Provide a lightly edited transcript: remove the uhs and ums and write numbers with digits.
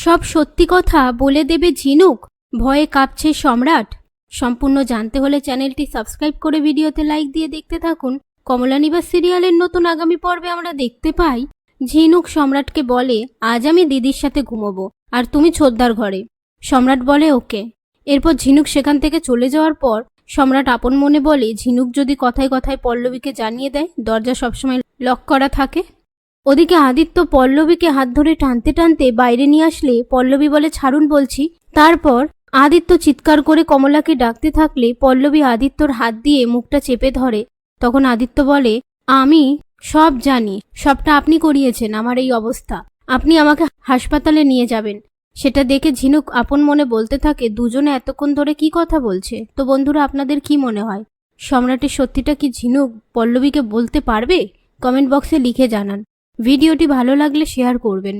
সব সত্যি কথা বলে দেবে ঝিনুক, ভয়ে কাঁপছে সম্রাট। সম্পূর্ণ জানতে হলে চ্যানেলটি সাবস্ক্রাইব করে ভিডিওতে লাইক দিয়ে দেখতে থাকুন। কমলানিবাস সিরিয়ালের নতুন আগামী পর্বে আমরা দেখতে পাই ঝিনুক সম্রাটকে বলে, আজ আমি দিদির সাথে ঘুমোবো আর তুমি ছোটদার ঘরে। সম্রাট বলে ওকে। এরপর ঝিনুক সেখান থেকে চলে যাওয়ার পর সম্রাট আপন মনে বলে, ঝিনুক যদি কথায় কথায় পল্লবীকে জানিয়ে দেয় দরজা সবসময় লক করা থাকে। ওদিকে আদিত্য পল্লবীকে হাত ধরে টানতে টানতে বাইরে নিয়ে আসলে পল্লবী বলে, ছাড়ুন বলছি। তারপর আদিত্য চিৎকার করে কমলাকে ডাকতে থাকলে পল্লবী আদিত্যর হাত দিয়ে মুখটা চেপে ধরে। তখন আদিত্য বলে, আমি সব জানি, সবটা আপনি করিয়েছেন আমার এই অবস্থা, আপনি আমাকে হাসপাতালে নিয়ে যাবেন। সেটা দেখে ঝিনুক আপন মনে বলতে থাকে, দুজনে এতক্ষণ ধরে কি কথা বলছে। তো বন্ধুরা, আপনাদের কি মনে হয়, সম্রাটের সত্যিটা কি ঝিনুক পল্লবীকে বলতে পারবে? কমেন্ট বক্সে লিখে জানান। ভিডিওটি ভালো লাগলে শেয়ার করবেন।